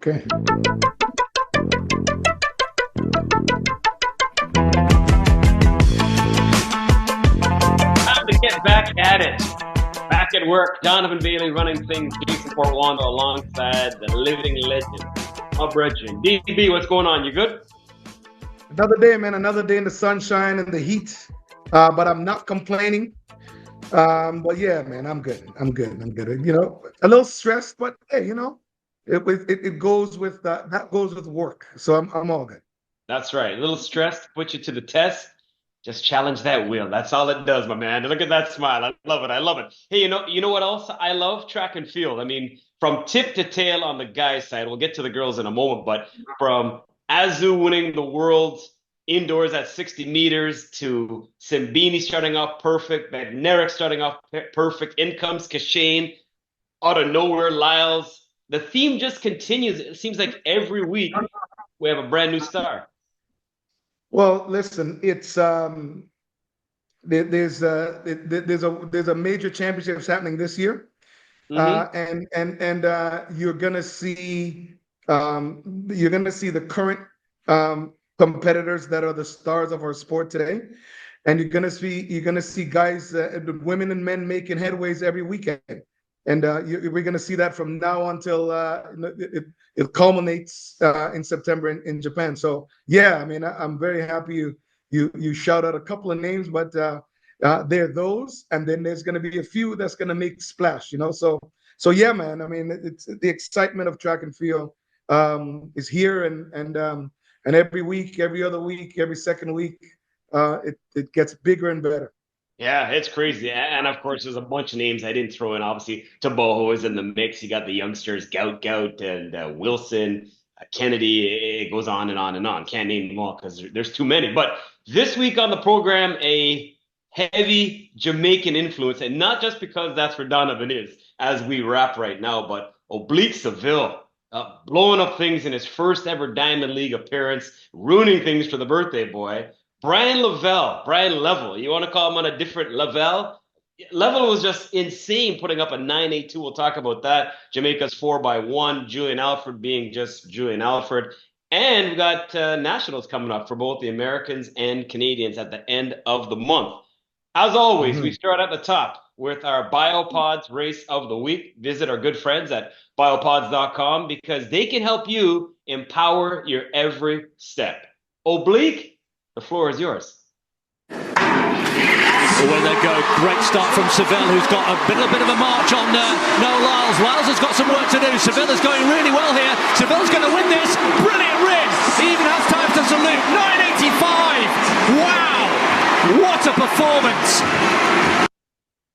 Okay. Time to get back at it. Back at work, Donovan Bailey Running Things, Jason Portuondo alongside the living legend, my brethren. DB, what's going on? You good? Another day, man. Another day in the sunshine and the heat. But I'm not complaining. But yeah, man, I'm good. I'm good. I'm good. You know, a little stressed, but hey, you know, it goes with that goes with work. So I'm all good. That's right. A little stressed, put you to the test. Just challenge that wheel. That's all it does, my man. Look at that smile. I love it. I love it. Hey, you know what else? I love track and field. I mean, from tip to tail on the guys' side. We'll get to the girls in a moment, but from Azu winning the world indoors at 60 meters to Simbini starting off perfect, Bednarik starting off perfect, in comes Kashane out of nowhere, Lyles. The theme just continues. It seems like every week we have a brand new star. Well, listen, it's there's a major championships happening this year, Mm-hmm. and you're gonna see the current competitors that are the stars of our sport today, and you're gonna see guys, women and men making headways every weekend, and we're gonna see that from now until it culminates in September in Japan. So yeah, I mean, I'm very happy you shout out a couple of names, but there are those, and then there's going to be a few that's going to make splash, you know. So yeah, man. I mean, it's the excitement of track and field is here, and every week, every other week, every second week, it gets bigger and better. Yeah, it's crazy. And of course, there's a bunch of names I didn't throw in. Obviously, Taboho is in the mix. You got the youngsters, Gout, and Wilson, Kennedy. It goes on and on and on. Can't name them all because there's too many. But this week on the program, a heavy Jamaican influence, and not just because that's where Donovan is as we wrap right now, but Oblique Seville. Blowing up things in his first ever Diamond League appearance, ruining things for the birthday boy. Bryan Levell. You want to call him on a different level? Level was just insane putting up a 9.82. We'll talk about that. Jamaica's 4x1. Julian Alfred being just Julian Alfred. And we got nationals coming up for both the Americans and Canadians at the end of the month. As always, we start at the top with our Biopods race of the week. Visit our good friends at biopods.com because they can help you empower your every step. Oblique, the floor is yours. Away they go. Great start from Seville, who's got a bit of a march on Noah Lyles. Lyles has got some work to do. Seville is going really well here. Seville's going to win this. Brilliant rim. He even has time to salute. 9.85. Wow. What a performance.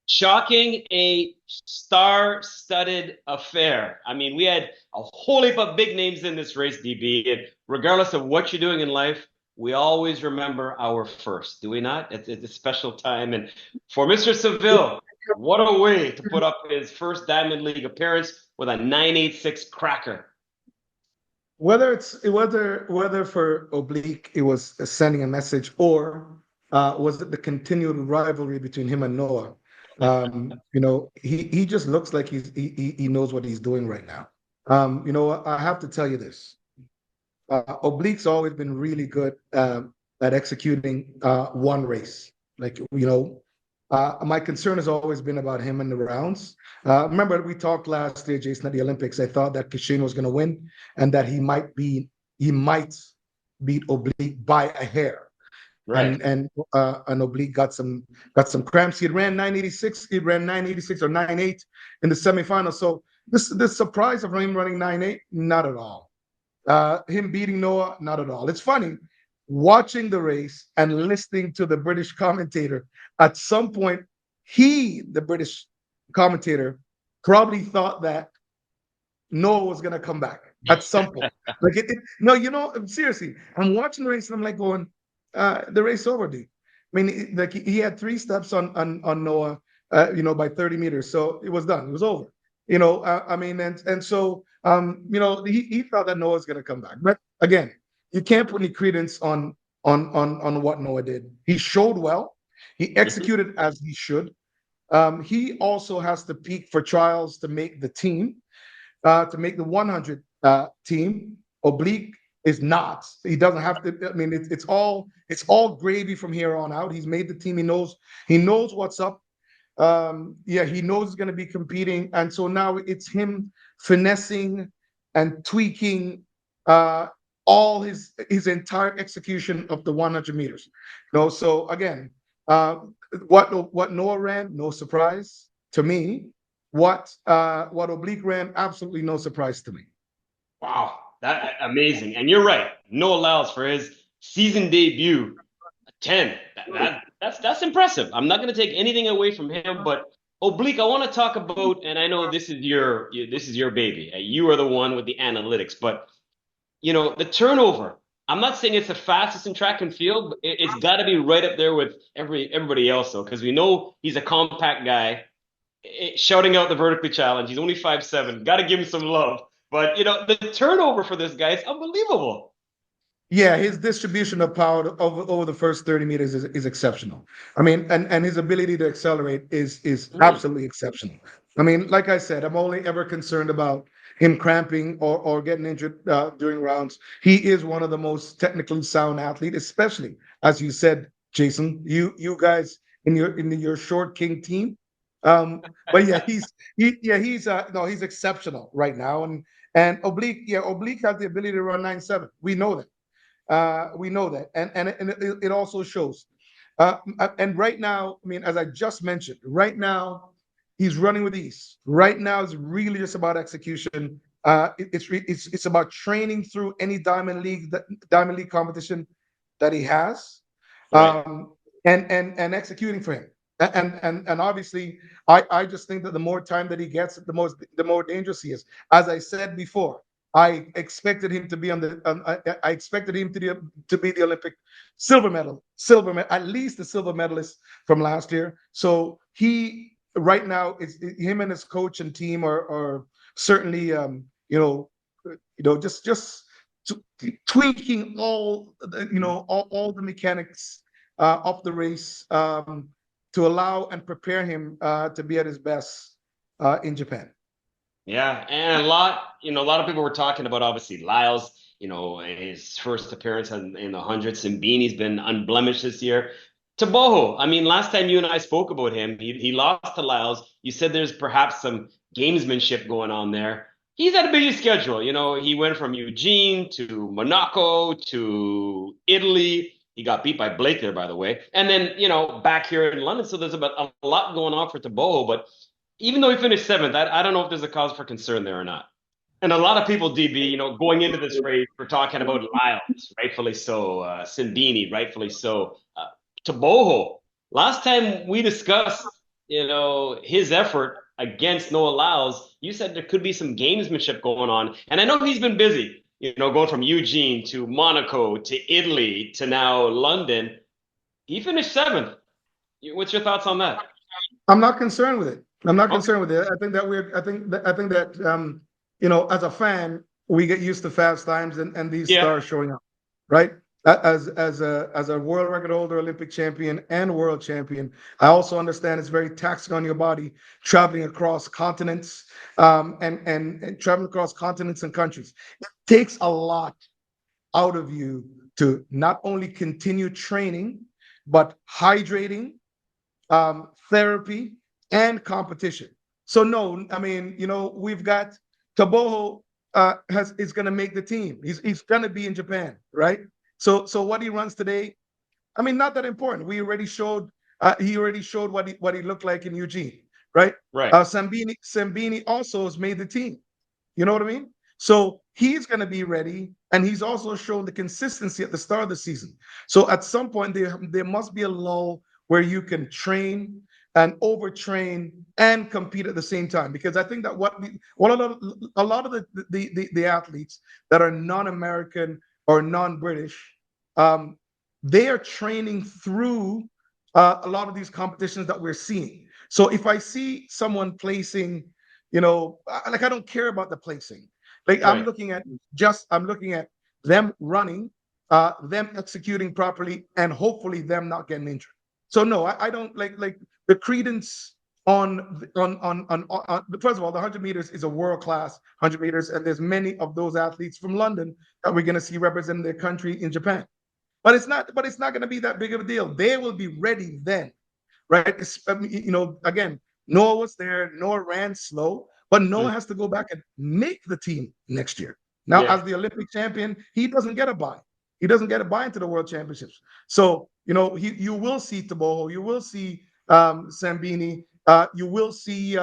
Shocking, a star-studded affair. I mean, we had a whole heap of big names in this race, DB. And regardless of what you're doing in life, we always remember our first, do we not? It's a special time. And for Mr. Seville, what a way to put up his first Diamond League appearance with a 9.86 cracker. Whether for Oblique it was sending a message, or was it the continued rivalry between him and Noah? You know, he just looks like he knows what he's doing right now. You know, I have to tell you this. Oblique's always been really good at executing one race. Like, you know, my concern has always been about him in the rounds. Remember, we talked last year, Jason, at the Olympics. I thought that Kashane was going to win and that he might beat Oblique by a hair. Right. And Oblique got some cramps. He ran 9.86. He ran 9.86 or 9.8 in the semifinal. So the surprise of him running 9.8, not at all. Him beating Noah, not at all. It's funny watching the race and listening to the British commentator. At some point, the British commentator, probably thought that Noah was gonna come back at some point. Like no, you know, seriously, I'm watching the race and I'm like going, the race over, dude. I mean, like he had 3 steps on Noah, you know, by 30 meters, so it was done. It was over. You know, I mean, and so you know, he thought that Noah's gonna come back. But again, you can't put any credence on what Noah did. He showed well. He executed as he should. He also has to peak for trials to make the team, to make the 100 team. Oblique is not. He doesn't have to. I mean, it's all gravy from here on out. He's made the team. He knows what's up. Yeah, he knows he's going to be competing, and so now it's him finessing and tweaking all his entire execution of the 100 meters. So again, what Noah ran, no surprise to me. What Oblique ran, absolutely no surprise to me. Wow, that amazing. And you're right, Noah Lyles for his season debut, 10. That's impressive. I'm not going to take anything away from him, but Oblique, I want to talk about, and I know this is your baby. You are the one with the analytics, but the turnover. I'm not saying it's the fastest in track and field, but it's got to be right up there with everybody else, though, because we know he's a compact guy. Shouting out the vertically challenged. He's only 5'7". Got to give him some love. But the turnover for this guy is unbelievable. Yeah, his distribution of power over the first 30 meters is exceptional. I mean, and his ability to accelerate is absolutely exceptional. I mean, like I said, I'm only ever concerned about him cramping or getting injured during rounds. He is one of the most technically sound athletes, especially as you said, Jason. You guys in your short king team. But yeah, he's exceptional right now. And Oblique has the ability to run 9.7. We know that. And it also shows. And right now, I mean, as I just mentioned, right now he's running with ease. Right now it's really just about execution. It's about training through any Diamond League competition that he has, Right. and executing for him. And obviously, I just think that the more time that he gets, the more dangerous he is. As I said before, I expected him to be I expected him to be the Olympic silver medal, at least the silver medalist from last year. So he right now him and his coach and team are certainly just tweaking all the mechanics of the race. To allow and prepare him to be at his best in Japan. Yeah, and a lot of people were talking about obviously Lyles, his first appearance in the 100. Simbini's been unblemished this year. Taboho, I mean, last time you and I spoke about him, he lost to Lyles. You said there's perhaps some gamesmanship going on there. He's had a busy schedule. He went from Eugene to Monaco to Italy. He got beat by Blake there, by the way. And then, back here in London. So there's about a lot going on for Taboho. But even though he finished 7th, I don't know if there's a cause for concern there or not. And a lot of people, DB, going into this race, we're talking about Lyles, rightfully so. Simbini, rightfully so. Taboho, last time we discussed, his effort against Noah Lyles, you said there could be some gamesmanship going on. And I know he's been busy. Going from Eugene to Monaco to Italy to now London, he finished 7th. What's your thoughts on that? I'm not concerned with it. I think that as a fan, we get used to fast times and these stars showing up, right? As a world record holder, Olympic champion, and world champion, I also understand it's very taxing on your body traveling across continents, and traveling across continents and countries. It takes a lot out of you to not only continue training, but hydrating, therapy, and competition. So no, I mean, we've got Taboho is going to make the team. He's going to be in Japan, right? So what he runs today, I mean, not that important. We already showed he already showed what he looked like in Eugene, right? Right. Simbini also has made the team. You know what I mean? So he's going to be ready, and he's also shown the consistency at the start of the season. So at some point there must be a lull where you can train and overtrain and compete at the same time, because I think that a lot of the athletes that are non-American or non-British, they are training through a lot of these competitions that we're seeing. So if I see someone placing, I don't care about the placing. Like right. I'm looking at them running, them executing properly, and hopefully them not getting injured. So no, I don't like the credence first of all, the 100 meters is a world-class 100 meters, and there's many of those athletes from London that we're going to see representing their country in Japan. But it's not going to be that big of a deal. They will be ready then, right? Again, Noah was there. Noah ran slow, but Noah has to go back and make the team next year. Now, as the Olympic champion, he doesn't get a bye. He doesn't get a bye into the World Championships. So, you will see Taboho, you will see Sambini, you will see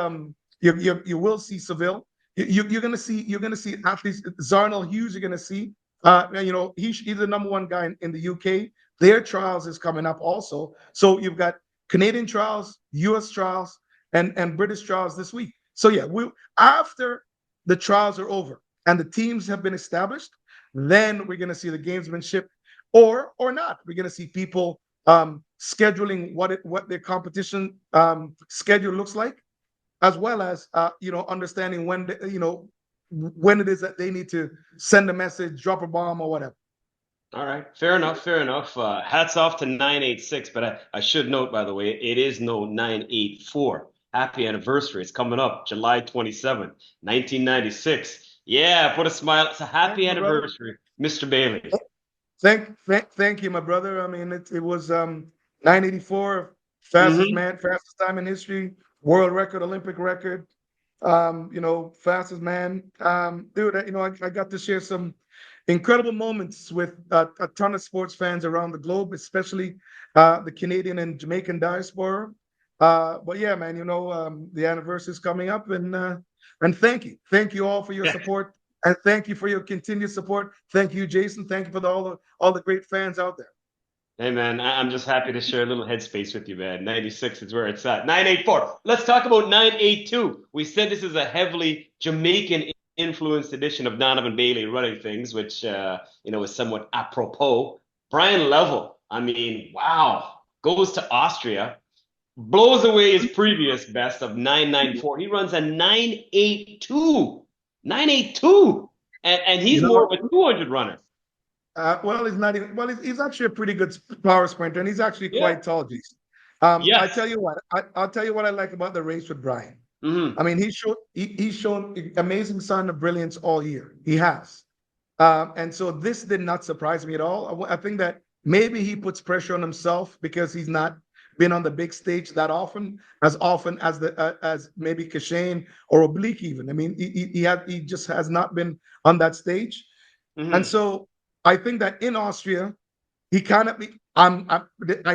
you will see Seville. You're gonna see athletes. Zarnell Hughes, you're gonna see. He's the number one guy in the UK. Their trials is coming up also. So you've got Canadian trials, US trials, and British trials this week. So yeah, after the trials are over and the teams have been established, then we're going to see the gamesmanship, or not. We're going to see people scheduling what their competition schedule looks like, as well as understanding when it is that they need to send a message, drop a bomb, or whatever. All right, fair enough. Hats off to 986, but I should note, by the way, it is no 984. Happy anniversary. It's coming up July 27th, 1996. Yeah, put a smile. It's a happy anniversary, Mr. Bailey. Thank you, my brother. I mean, it was 984, fastest time in history, world record, Olympic record. Fastest man. Dude, I got to share some incredible moments with a ton of sports fans around the globe, especially the Canadian and Jamaican diaspora. But yeah, man, the anniversary is coming up, and thank you all for your support, and thank you for your continued support. Thank you, Jason. Thank you for all the great fans out there. Hey, man, I'm just happy to share a little headspace with you, man. 96 is where it's at. 984. Let's talk about 982. We said this is a heavily Jamaican influenced edition of Donovan Bailey Running Things, which is somewhat apropos. Bryan Levell, I mean, wow, goes to Austria, blows away his previous best of 994. He runs a 982. 982. And he's more of a 200 runner. Well, he's not even. Well, he's actually a pretty good power sprinter, and he's actually quite tall, Jason. I tell you what. I'll tell you what I like about the race with Bryan. I mean, he's shown amazing sign of brilliance all year. He has, and so this did not surprise me at all. I think that maybe he puts pressure on himself because he's not been on the big stage that often as as maybe Kashane or Oblique even. I mean, he just has not been on that stage, and so. I think that in Austria, he kind of, I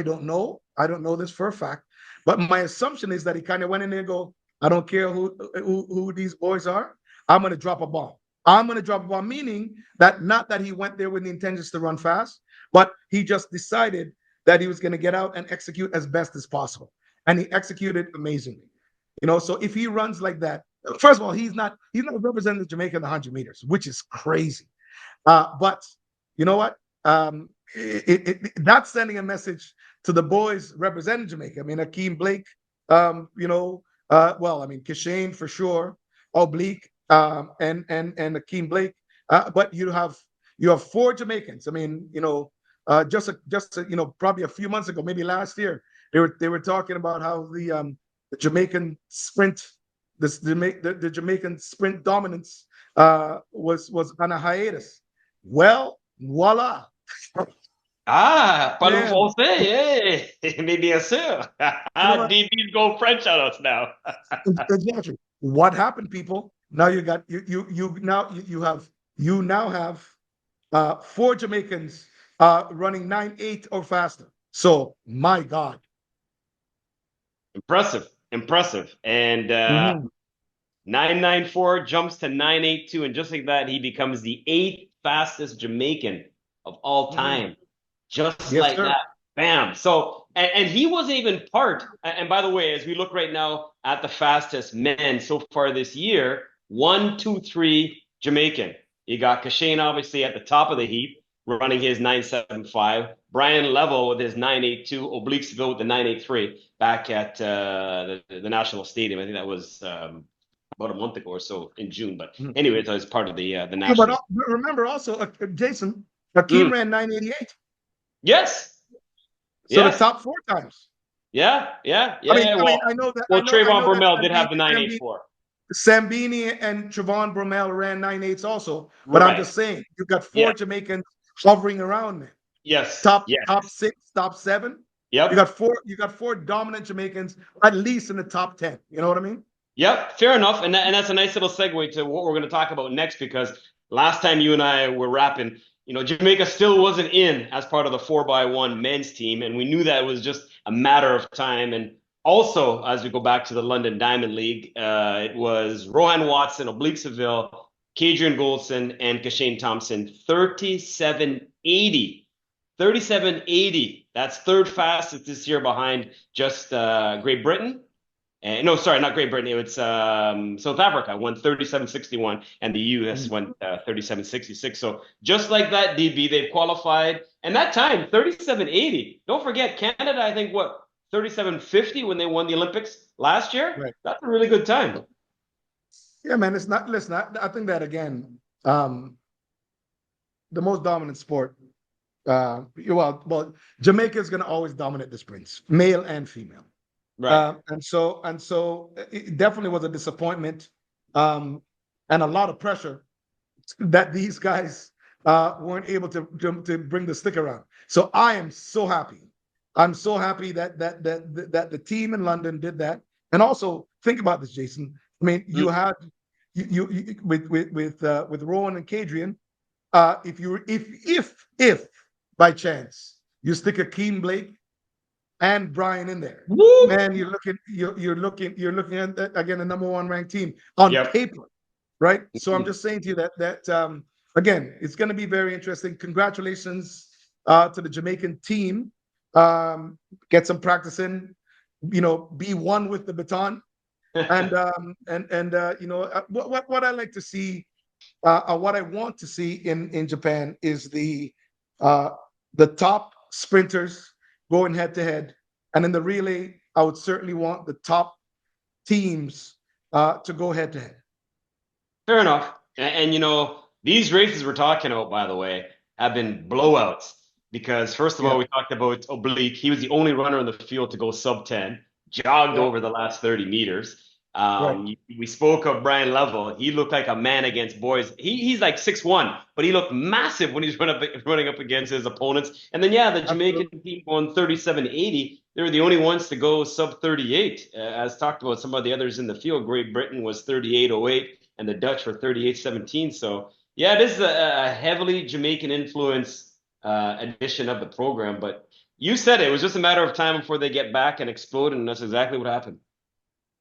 don't know this for a fact, but my assumption is that he kind of went in there and go, I don't care who these boys are, I'm going to drop a bomb. I'm going to drop a bomb, meaning that not that he went there with the intentions to run fast, but he just decided that he was going to get out and execute as best as possible. And he executed amazingly. So if he runs like that, first of all, he's not representing Jamaica in the 100 meters, which is crazy. But you know what? That's sending a message to the boys representing Jamaica. I mean, Akeem Blake, Kashane for sure, Oblique, and Akeem Blake. But you have 4 Jamaicans. I mean, probably a few months ago, maybe last year, they were talking about how the Jamaican sprint, the Jamaican sprint dominance was on a hiatus. Well, voila. Parlons français, mais bien sûr. DB's go French on us now. Exactly. What happened, people? Now you got you now have 4 Jamaicans running 9.8 or faster. So my God. Impressive. And 994 jumps to 982, and just like that, he becomes the 8th fastest Jamaican of all time. Just like that. Bam. So, and he wasn't even part. And by the way, as we look right now at the fastest men so far this year, 1, 2, 3 Jamaican. You got Kashane obviously at the top of the heap, running his 975. Bryan Levell with his 982. Oblique Seville with the 983 back at the National Stadium. I think that was about a month ago or so in June. But anyway, that was part of the national. But remember also, Jason, Akeem ran 988. Yes. So the top 4 times. Well, I know that. Trayvon Bromell did have the 9.84. Sambini and Trevon Bromell ran 9.8s also, but I'm Right. just saying you've got Yeah. four Jamaicans hovering around there. Yes. Top Yes. six, top seven. Yep. You got four dominant Jamaicans at least in the top 10. You know what I mean? Yep. Fair enough. And that's a nice little segue to what we're going to talk about next, because last time you and I were rapping, Jamaica still wasn't in as part of the 4x1 men's team, and we knew that it was just a matter of time. And also, as we go back to the London Diamond League, it was Rohan Watson, Oblique Seville, Kadrian Goldson, and Kashane Thompson, 37.80. 37.80. That's third fastest this year behind just Great Britain. No, sorry, not Great Britain. It was South Africa won 37.61, and the US went 37.66. So just like that, DB, they've qualified. And that time, 37.80. Don't forget, Canada, I think, 37.50 when they won the Olympics last year? Right. That's a really good time. Yeah, man. It's not. Listen, I think that again, the most dominant sport. Well, Jamaica is going to always dominate the sprints, male and female. Right. And so it definitely was a disappointment, and a lot of pressure that these guys weren't able to bring the stick around. So I am so happy. I'm so happy that the team in London did that. And also think about this, Jason. I mean, you had you with Rowan and Kadrian. If by chance you stick a Keem Blake and Bryan in there, man, you're looking at again the #1 ranked team on paper, right? So I'm just saying to you that again, it's going to be very interesting. Congratulations to the Jamaican team. Get some practice in, be one with the baton, and what I like to see, what I want to see in Japan is the top sprinters going head to head, and in the relay, I would certainly want the top teams to go head to head. Fair enough. And these races we're talking about, by the way, have been blowouts. Because first of all, we talked about Oblique. He was the only runner in the field to go sub 10, jogged over the last 30 meters. We spoke of Bryan Levell. He looked like a man against boys. He's like 6'1", but he looked massive when he's running up against his opponents. And then, the Jamaican team won 37.80. They were the only ones to go sub 38. As talked about, some of the others in the field, Great Britain was 38.08, and the Dutch were 38.17. So, it is a heavily Jamaican influence edition of the program, but you said it was just a matter of time before they get back and explode, and that's exactly what happened.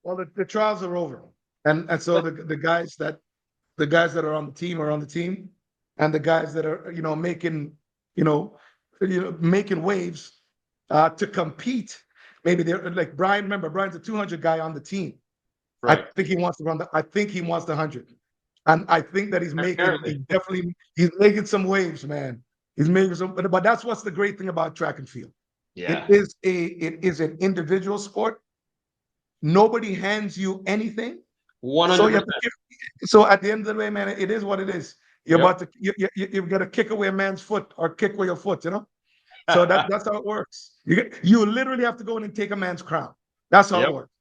Well, the trials are over, and so the guys that are on the team are on the team, and the guys that are making making waves to compete. Maybe they're like Bryan. Remember, Bryan's a 200 guy on the team. Right. I think he wants to run I think he wants the 100, and I think that he's making some waves, man. He's making some, but that's what's the great thing about track and field. Yeah. It is an individual sport. Nobody hands you anything. 100%. So at the end of the day, man, it is what it is. You're about to you've got to kick away a man's foot or kick away your foot, So that's how it works. You literally have to go in and take a man's crown. That's how it works.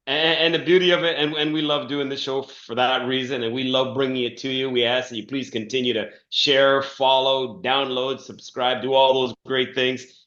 And the beauty of it, and we love doing the show for that reason, and we love bringing it to you. We ask that you please continue to share, follow, download, subscribe, do all those great things.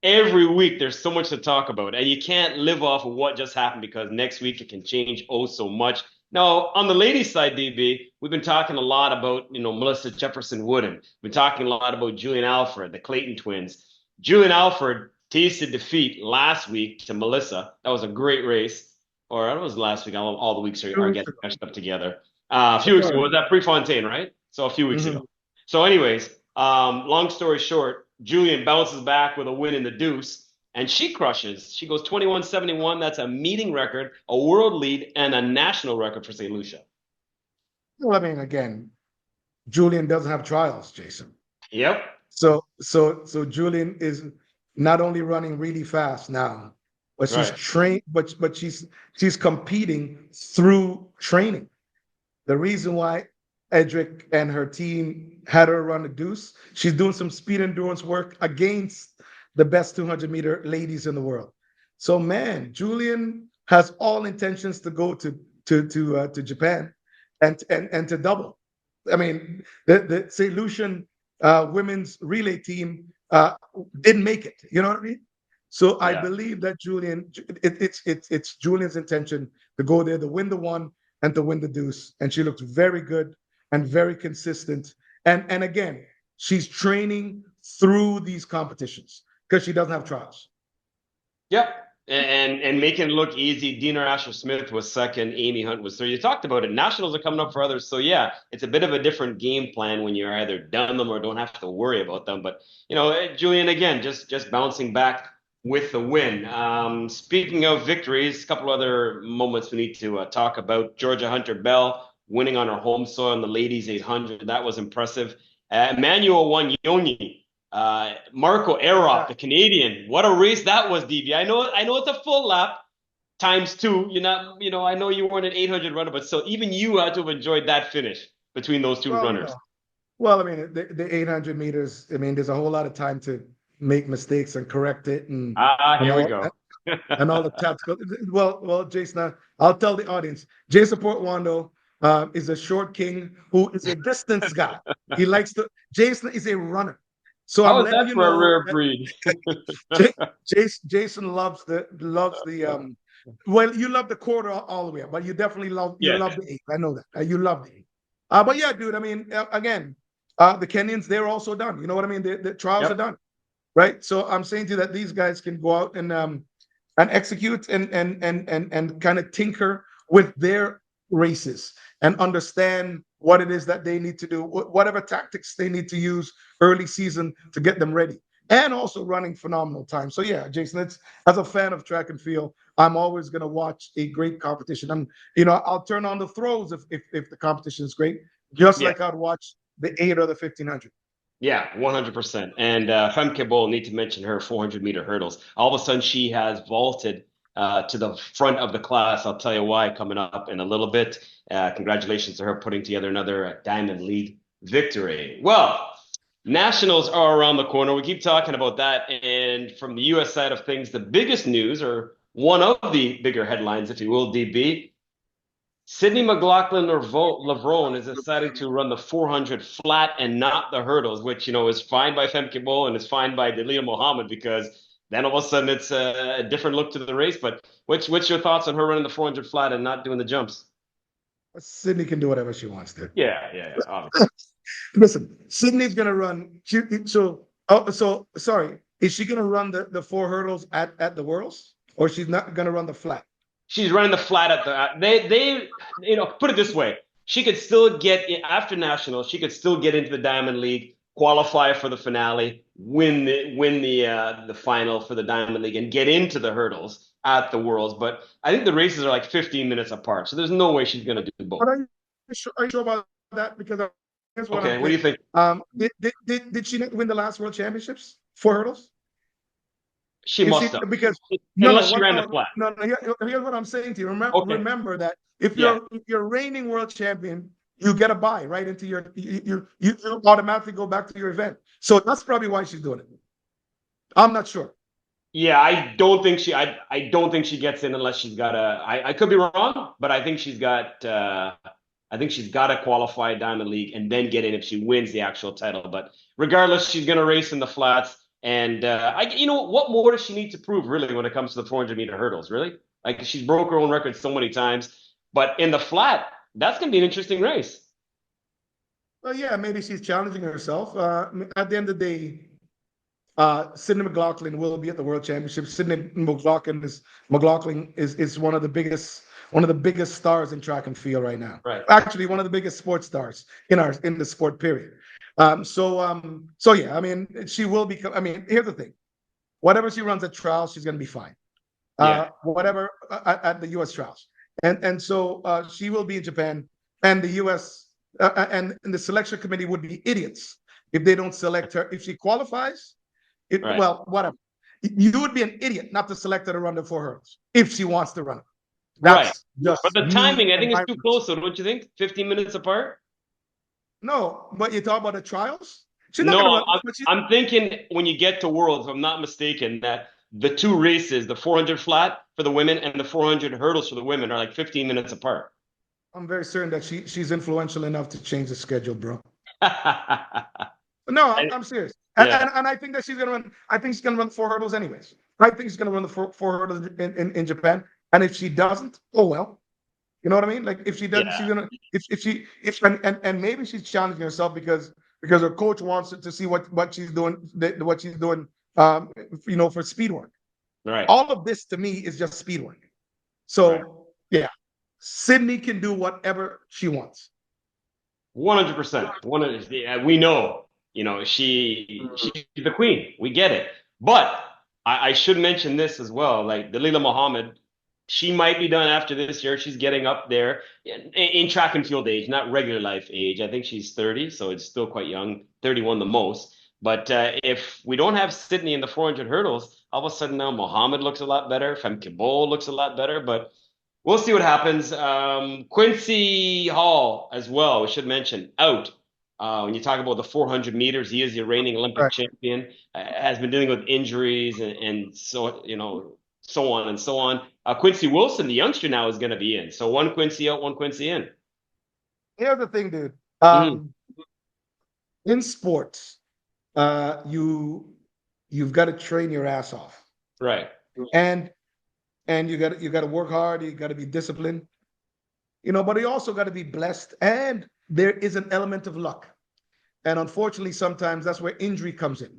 Every week, there's so much to talk about, and you can't live off of what just happened, because next week it can change so much. Now, on the ladies' side, DB, we've been talking a lot about, Melissa Jefferson-Wooden. We've been talking a lot about Julian Alfred, the Clayton twins. Julian Alfred tasted defeat last week to Melissa. That was a great race. Or it was last week. All the weeks are getting matched up together. A few weeks ago, was that Prefontaine, right? So a few weeks ago. So anyways, long story short, Julian bounces back with a win in the deuce, and she crushes. She goes 21.71. That's a meeting record, a world lead, and a national record for St. Lucia. Well, I mean, again, Julian doesn't have trials, Jason. Yep. So Julian is not only running really fast now, but she's trained, but she's competing through training. The reason why Edric and her team had her run the deuce, she's doing some speed endurance work against the best 200-meter ladies in the world. So man, Julian has all intentions to go to Japan and to double. I mean, the St. Lucian women's relay team didn't make it. You know what I mean? So I believe that Julian, it's Julian's intention to go there to win the one and to win the deuce. And she looks very good and very consistent. And again, she's training through these competitions because she doesn't have trials. Yep. And making it look easy. Dina Asher-Smith was second. Amy Hunt was third. You talked about it. Nationals are coming up for others. So, yeah, it's a bit of a different game plan when you're either done them or don't have to worry about them. But, you know, Julian, again, just bouncing back with the win. Speaking of victories, a couple other moments we need to talk about. Georgia Hunter-Bell winning on her home soil in the ladies 800. That was impressive. Emmanuel Wanyonyi. Marco Arop, the Canadian. What a race that was, DB. I know it's a full lap times 2. I know you weren't an 800 runner, but still, even you had to have enjoyed that finish between those two runners. Well, I mean, the 800 meters, I mean, there's a whole lot of time to make mistakes and correct it. And here we go. And all the tactical. Well, Jason, I'll tell the audience, Jason Portuondo is a short king who is a distance guy. Jason is a runner. So how is that for a rare breed? Jason loves the well, you love the quarter all the way up, but you definitely love the 8. I know that. You love the 8. But yeah, dude, I mean, again, the Kenyans, they're also done. You know what I mean? The trials are done. Right. So I'm saying to you that these guys can go out and execute and kind of tinker with their races and understand what it is that they need to do, whatever tactics they need to use early season to get them ready, and also running phenomenal time. So yeah, Jason, as a fan of track and field, I'm always going to watch a great competition. I'll turn on the throws if the competition is great, just like I'd watch the 8 or the 1500. Yeah, 100%. And Femke Bol, need to mention her 400-meter hurdles. All of a sudden, she has vaulted to the front of the class. I'll tell you why coming up in a little bit. Congratulations to her putting together another Diamond League victory. Well, Nationals are around the corner. We keep talking about that. And from the U.S. side of things, the biggest news, or one of the bigger headlines, if you will, DB, Sydney McLaughlin-Lavron is deciding to run the 400 flat and not the hurdles, which, is fine by Femke Bol and is fine by Delia Mohammed, because then all of a sudden it's a different look to the race. But what's your thoughts on her running the 400 flat and not doing the jumps? Sydney can do whatever she wants to. Yeah, obviously. Listen, Sydney's going to run. Sorry. Is she going to run the 4 hurdles at the Worlds, or she's not going to run the flat? She's running the flat at the. They put it this way: she could still get after nationals. She could still get into the Diamond League, qualify for the finale, win the final for the Diamond League, and get into the hurdles at the Worlds. But I think the races are like 15 minutes apart, so there's no way she's going to do both. Are you sure about that? Because what do you think? Did she not win the last World Championships 4 hurdles? She must have, because unless she ran the flat. No. Here's what I'm saying to you. Remember that if you're reigning world champion, you get a bye right into you automatically go back to your event. So that's probably why she's doing it. I'm not sure. Yeah, I don't think she gets in unless she's got I could be wrong, but I think she's got to qualify Diamond League and then get in if she wins the actual title. But regardless, she's going to race in the flats. And what more does she need to prove really when it comes to the 400-meter hurdles? Really, like she's broke her own record so many times, but in the flat, that's going to be an interesting race. Well, yeah, maybe she's challenging herself. At the end of the day, Sydney McLaughlin will be at the World Championships. Sydney McLaughlin is one of the biggest stars in track and field right now. Right. Actually, one of the biggest sports stars in the sport period. So yeah, I mean, she will become. I mean, here's the thing: whatever she runs at trials, she's going to be fine. Whatever at the U.S. trials, and so she will be in Japan, and the U.S. And the selection committee would be idiots if they don't select her. If she qualifies, well, whatever. You would be an idiot not to select her to run the 4 hurdles if she wants to run it. But the timing, I think, is too close. So don't you think? 15 minutes apart. No, but you talk about the trials? I'm thinking when you get to Worlds, if I'm not mistaken, that the two races, the 400 flat for the women and the 400 hurdles for the women, are like 15 minutes apart. I'm very certain that she's influential enough to change the schedule, bro. No, I'm serious. And I think that she's gonna run. I think she's gonna run 4 hurdles anyways. I think she's gonna run the four hurdles in Japan. And if she doesn't, oh well. You know what I mean? Like if she doesn't, she's gonna if and maybe she's challenging herself because her coach wants her to see what she's doing, for speed work. Right. All of this to me is just speed work. So yeah, Sydney can do whatever she wants. 100%. We know, she's the queen. We get it. But I should mention this as well. Like Dalilah Muhammad, she might be done after this year. She's getting up there in track and field age, not regular life age. I think she's 30, so it's still quite young, 31 the most. But if we don't have Sydney in the 400 hurdles, all of a sudden now Muhammad looks a lot better. Femke Bol looks a lot better. But we'll see what happens. Quincy Hall as well, we should mention, out. When you talk about the 400 meters, he is the reigning Olympic champion, has been dealing with injuries and so, so on and so on. Quincy Wilson, the youngster now, is going to be in. So one Quincy out, one Quincy in. Here's the thing, dude. In sports, you've got to train your ass off. Right. And you got to work hard. You got to be disciplined, but you also got to be blessed. And there is an element of luck. And unfortunately, sometimes that's where injury comes in.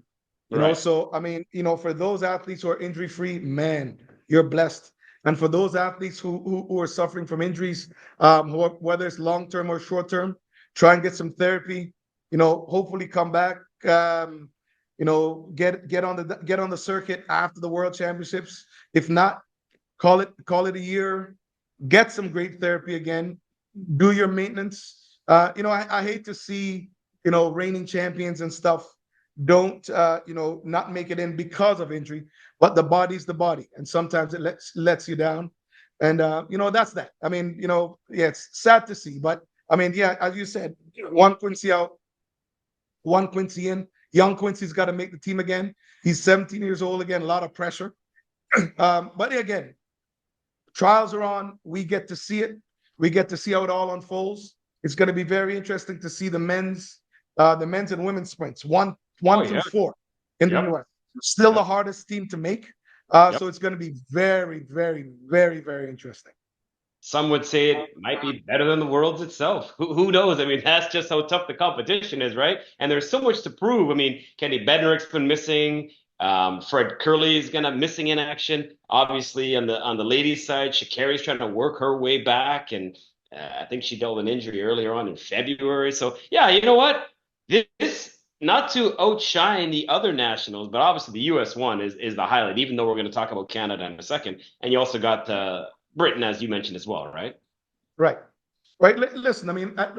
You know, so I mean, for those athletes who are injury free, man, you're blessed. And for those athletes who are suffering from injuries, whether it's long term or short term, try and get some therapy. Hopefully come back. Get on the circuit after the World Championships. If not, call it a year. Get some great therapy again. Do your maintenance. I hate to see reigning champions and stuff don't not make it in because of injury, but the body's the body, and sometimes it lets you down, and that's that. I mean, it's sad to see, but I mean, yeah, as you said, one Quincy out, one Quincy in. Young Quincy's got to make the team again. He's 17 years old again, a lot of pressure. But again, trials are on. We get to see it. We get to see how it all unfolds. It's going to be very interesting to see the men's and women's sprints, one through 4 in the US. Still the hardest team to make. So it's going to be very, very, very, very interesting. Some would say it might be better than the Worlds itself. Who knows? I mean, that's just how tough the competition is, right? And there's so much to prove. I mean, Kenny Bednarik's been missing. Fred Curley's gonna missing in action. Obviously, on the ladies' side, Sha'Carri's trying to work her way back, and I think she dealt with an injury earlier on in February. So yeah, you know what? This, not to outshine the other nationals, but obviously the US one is the highlight. Even though we're going to talk about Canada in a second, and you also got Britain, as you mentioned as well, right? Right. Listen, I mean, at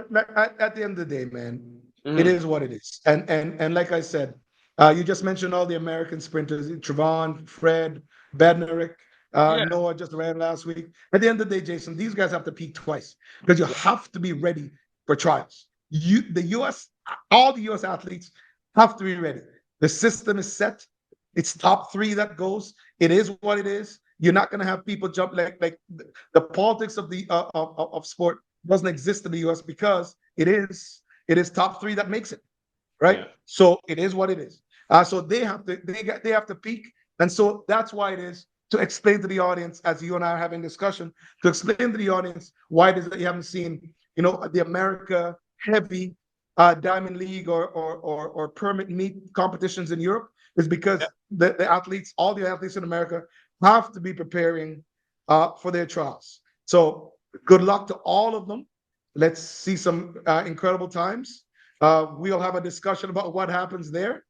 the end of the day, man, it is what it is. And like I said, you just mentioned all the American sprinters: Trevon, Fred, Bednarik, Noah just ran last week. At the end of the day, Jason, these guys have to peak twice because you have to be ready for trials. All the US athletes have to be ready. The system is set. It's top 3 that goes. It is what it is. You're not going to have people jump like the politics of the of sport doesn't exist in the US because it is top 3 that makes it, right? Yeah. So it is what it is. So they have to peak, and so that's why it is to explain to the audience, as you and I are having discussion, to explain to the audience why it is that you haven't seen the America heavy Diamond League or permit meet competitions in Europe is because the athletes, all the athletes in America, have to be preparing for their trials. So good luck to all of them. Let's see some incredible times. We'll have a discussion about what happens there,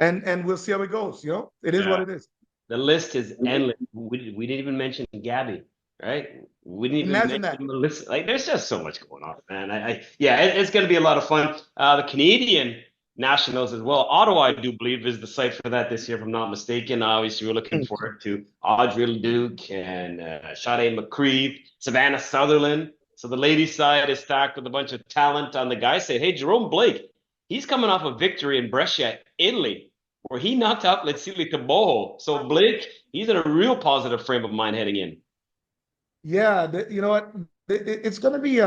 and we'll see how it goes. It is what it is. The list is endless. We didn't even mention Gabby, right? We didn't even mention Melissa. Like, there's just so much going on, man. It's going to be a lot of fun. The Canadian nationals as well. Ottawa, I do believe, is the site for that this year, if I'm not mistaken. Obviously, we're looking forward to Audrey Leduc and Sade McCreeve, Savannah Sutherland. So the ladies' side is stacked with a bunch of talent. On the guys' side, hey, Jerome Blake, he's coming off a victory in Brescia, Italy, where he knocked out Letsili Taboho. So Blake, he's in a real positive frame of mind heading in. Yeah, you know what? It's going to be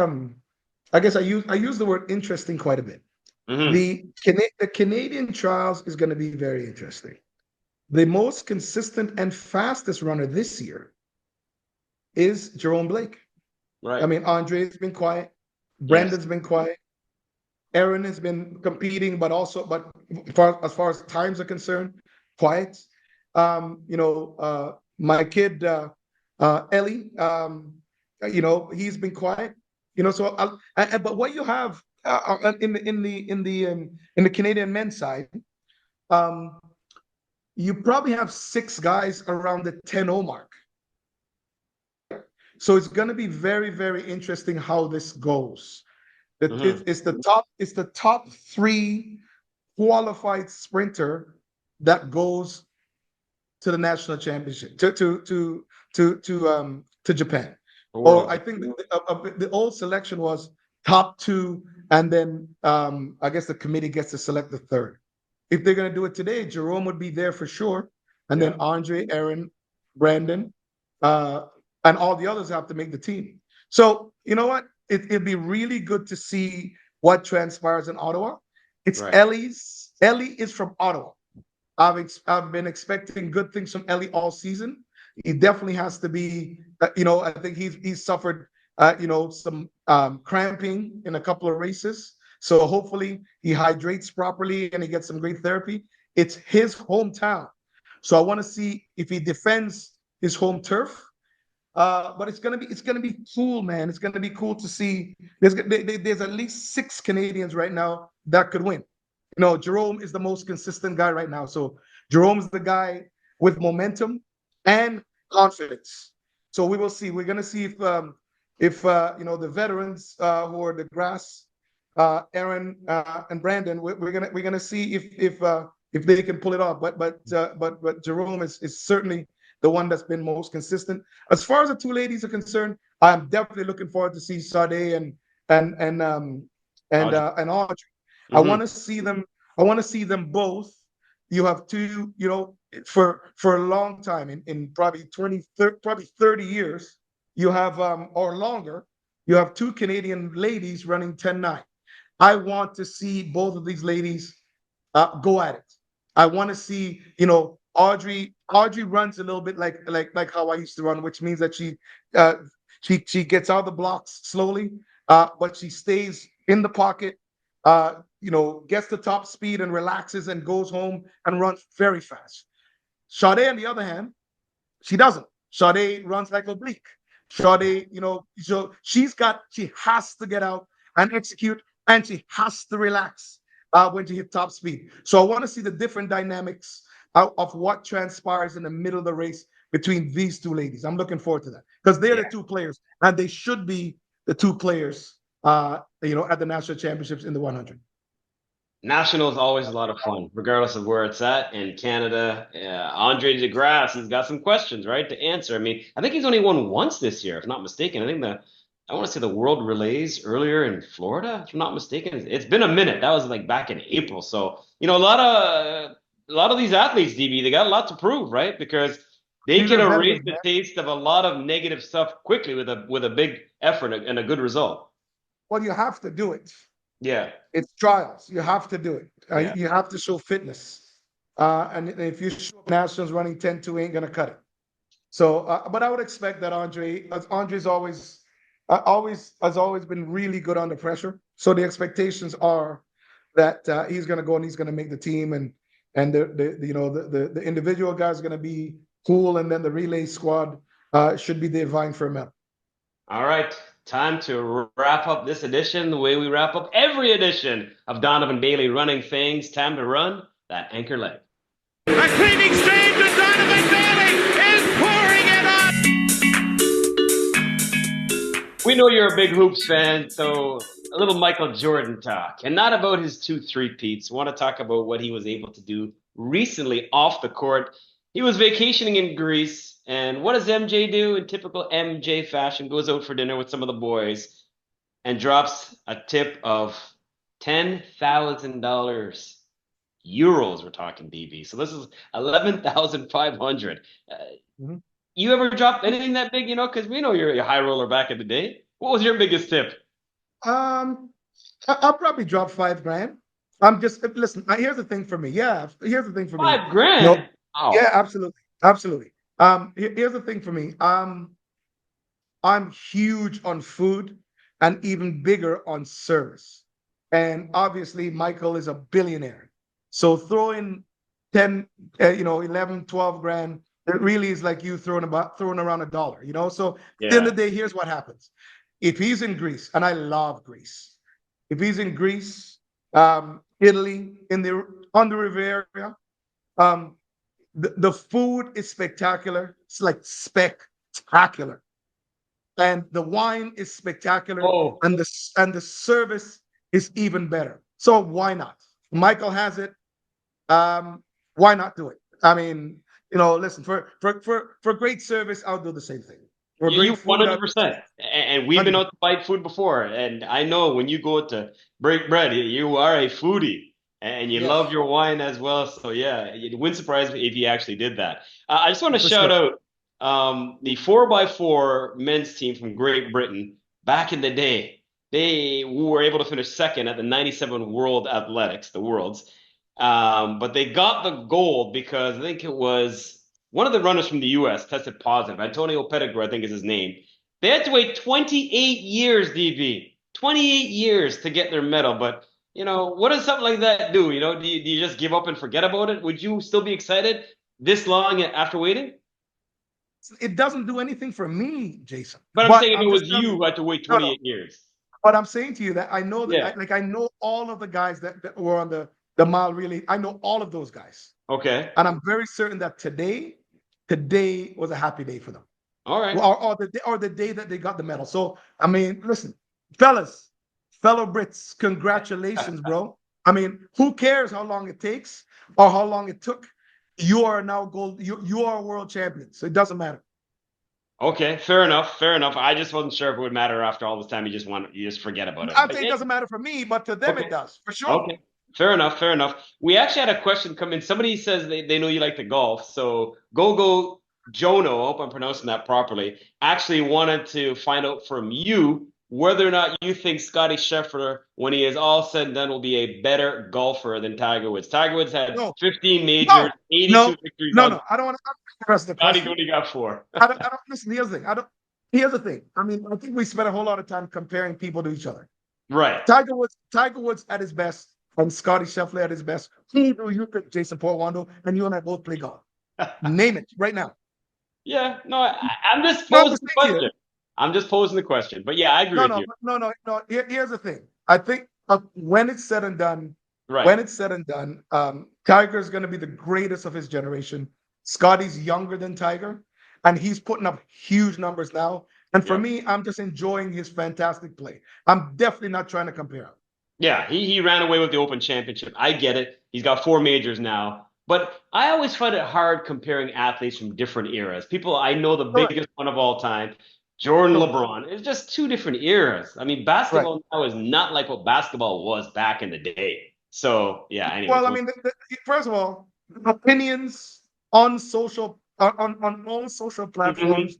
I guess I use the word interesting quite a bit. Mm-hmm. The Canadian trials is going to be very interesting. The most consistent and fastest runner this year is Jerome Blake. Right. I mean, Andre's been quiet, Yes. Brendan's been quiet, Aaron has been competing, but as far as times are concerned, quiet. My kid Ellie, he's been quiet. But what you have in the Canadian men's side, um, you probably have six guys around the 10-0 mark. So it's going to be very, very interesting how this goes. It's the top three qualified sprinter that goes to the national championship to Japan. Or I think the old selection was top two, and then I guess the committee gets to select the third. If they're going to do it today, Jerome would be there for sure, and then Andre, Aaron, Brandon, and all the others have to make the team. So you know what? It'd be really good to see what transpires in Ottawa. It's Right. Ellie's. Ellie is from Ottawa. I've been expecting good things from Ellie all season. He definitely has to be. I think he's suffered some cramping in a couple of races. So hopefully he hydrates properly and he gets some great therapy. It's his hometown, so I want to see if he defends his home turf. But it's gonna be cool, man. It's gonna be cool to see. There's at least six Canadians right now that could win. Jerome is the most consistent guy right now. So Jerome's the guy with momentum and confidence. So we will see. We're gonna see if the veterans who are the grass, Aaron and Brandon. We're gonna see if they can pull it off. But Jerome is certainly the one that's been most consistent. As far as the two ladies are concerned, I'm definitely looking forward to see Sade and Audrey. I want to see them. I want to see them both. You have two, for a long time, in probably 30 years, you have or longer, you have two Canadian ladies running 10-9. I want to see both of these ladies go at it. I want to see, Audrey runs a little bit like how I used to run, which means that she gets out of the blocks slowly, but she stays in the pocket, gets the top speed and relaxes and goes home and runs very fast. Sade, on the other hand, she doesn't. Sade runs like Oblique. Sade, so she has to get out and execute, and she has to relax when she hit top speed. So I want to see the different dynamics of what transpires in the middle of the race between these two ladies. I'm looking forward to that because they're the two players, and they should be the two players, at the national championships in the 100. National is always a lot of fun, regardless of where it's at. In Canada, Andre DeGrasse, he's got some questions, right, to answer. I mean, I think he's only won once this year, if not mistaken. I want to say the World Relays earlier in Florida, if I'm not mistaken. It's been a minute. That was like back in April. So, a lot of these athletes, DB, they got a lot to prove, right? Because they can erase the taste of a lot of negative stuff quickly with a big effort and a good result. Well, you have to do it. Yeah. It's trials. You have to do it. You have to show fitness. And if you show nationals running 10-2, ain't going to cut it. So, but I would expect that Andre's always has always been really good under pressure. So the expectations are that he's going to go and he's going to make the team, and the individual guys are going to be cool, and then the relay squad should be there vying for a medal. All right. Time to wrap up this edition the way we wrap up every edition of Donovan Bailey Running Things. Time to run that anchor leg. A cleaning stream to Donovan Bailey is pouring it on. We know you're a big hoops fan, so a little Michael Jordan talk. And not about his 2 3-peats. We want to talk about what he was able to do recently off the court. He was vacationing in Greece. And what does MJ do in typical MJ fashion? Goes out for dinner with some of the boys and drops a tip of $10,000 euros. We're talking DB. So this is 11,500. Mm-hmm. You ever dropped anything that big? Because we know you're a high roller back in the day. What was your biggest tip? I'll probably drop 5 grand. I'm just listen. Here's the thing for me. Yeah, here's the thing for me. 5 grand. Oh, Yeah, absolutely, absolutely. Here's the thing for me. I'm huge on food and even bigger on service. And obviously, Michael is a billionaire. So throwing 10, 11, 12 grand, it really is like you throwing around $1, So at the end of the day, here's what happens. If he's in Greece, and I love Greece, if he's in Greece, Italy, on the Riviera, the food is spectacular. It's like spectacular. And the wine is spectacular, and the service is even better. So why not? Michael has it. Why not do it? I mean, listen, for great service, I'll do the same thing. For you great food, 100%. And we've been out to buy food before, and I know when you go to break bread, you are a foodie, and you love your wine as well. So yeah, it wouldn't surprise me if you actually did that. I just want to shout out the 4x4 men's team from Great Britain. Back in the day, they were able to finish second at the 97 World Athletics, the Worlds. But they got the gold because I think it was one of the runners from the U.S. tested positive. Antonio Pettigrew, I think is his name. They had to wait 28 years, DB. 28 years to get their medal. But, what does something like that do? Do you just give up and forget about it? Would you still be excited this long after waiting? It doesn't do anything for me, Jason. But I'm saying if it was you who had to wait 28 years. But I'm saying to you that I know that, I know all of the guys that were on the mile relay. I know all of those guys. Okay. And I'm very certain that today was a happy day for them. All right. Or the day that they got the medal. So, I mean, listen, fellow Brits, congratulations, bro. I mean, who cares how long it takes or how long it took? You are now gold. You are a world champion. So it doesn't matter. Okay, fair enough. Fair enough. I just wasn't sure if it would matter after all this time. You just forget about it. I'm saying it doesn't matter for me, but to them it does, for sure. Okay. Fair enough. Fair enough. We actually had a question come in. Somebody says they know you like to golf. So Go Jono, I hope I'm pronouncing that properly, actually wanted to find out from you whether or not you think Scottie Scheffler, when he is all said and done, will be a better golfer than Tiger Woods. Tiger Woods had 15 majors, 82 victories. No, I don't want to press the question. Scottie only got 4. I don't listen. Here's the thing. Here's the thing. I mean, I think we spent a whole lot of time comparing people to each other. Right. Tiger Woods at his best and Scottie Scheffler at his best. Who do you pick, Jason Portuondo? And you and I both play golf. Name it right now. Yeah, no, I'm just posing the question. I'm just posing the question. But yeah, I agree with you. No. Here's the thing. I think when it's said and done, Tiger is going to be the greatest of his generation. Scottie's younger than Tiger, and he's putting up huge numbers now. And for me, I'm just enjoying his fantastic play. I'm definitely not trying to compare him. Yeah, he ran away with the Open Championship. I get it. He's got 4 majors now. But I always find it hard comparing athletes from different eras. I know the biggest one of all time, Jordan, LeBron. It's just 2 different eras. I mean, basketball now is not like what basketball was back in the day. So, yeah, anyway. Well, I mean, first of all, opinions on on all social platforms,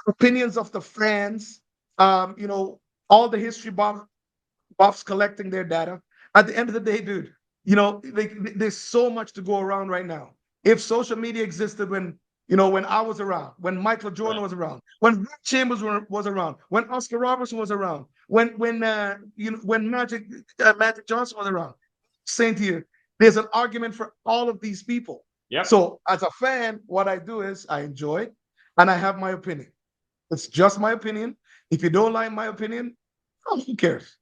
opinions of the fans, all the history buffs collecting their data. At the end of the day, dude, there's so much to go around right now. If social media existed when I was around, when Michael Jordan was around, when Rick Chambers was around, when Oscar Robertson was around, when Magic Johnson was around, saying to you, there's an argument for all of these people. Yep. So as a fan, what I do is I enjoy it and I have my opinion. It's just my opinion. If you don't like my opinion, who cares?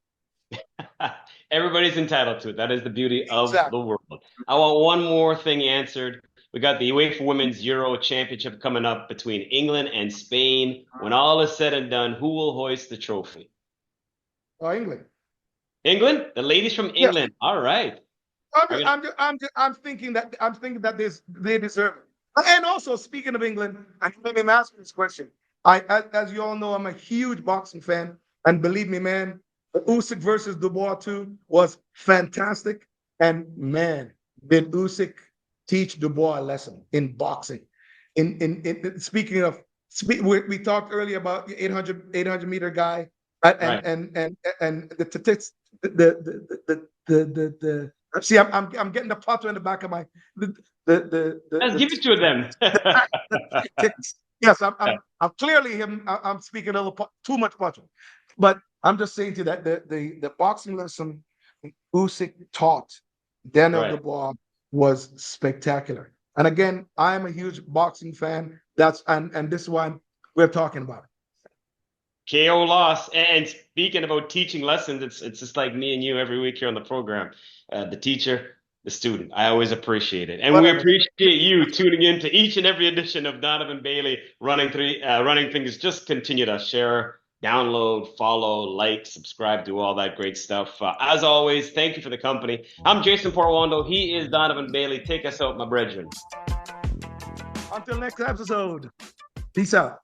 Everybody's entitled to it. That is the beauty of the world. I want one more thing answered. We got the UEFA Women's Euro Championship coming up between England and Spain. When all is said and done, who will hoist the trophy? England. England? The ladies from England. Yes. All right. I'm thinking that they deserve it. And also, speaking of England, I let me ask you this question. As you all know, I'm a huge boxing fan, and believe me, man, Usyk versus Dubois 2 was fantastic. And man, did Usyk teach Dubois a lesson in boxing. Speaking of, we talked earlier about the 800 meter guy, and the statistics. See, I'm getting the plotter in the back of my Let's give it to them. Yes, I'm clearly I'm speaking a little too much plotter, but I'm just saying to you that the boxing lesson Usyk taught Daniel Dubois was spectacular. And again, I'm a huge boxing fan. And this is why we're talking about it. KO loss. And speaking about teaching lessons, it's just like me and you every week here on the program. The teacher, the student. I always appreciate it. And we appreciate you tuning in to each and every edition of Donovan Bailey Running Things. Just continue to share, download, follow, like, subscribe, do all that great stuff. As always, thank you for the company. I'm Jason Portuondo. He is Donovan Bailey. Take us out, my brethren. Until next episode. Peace out.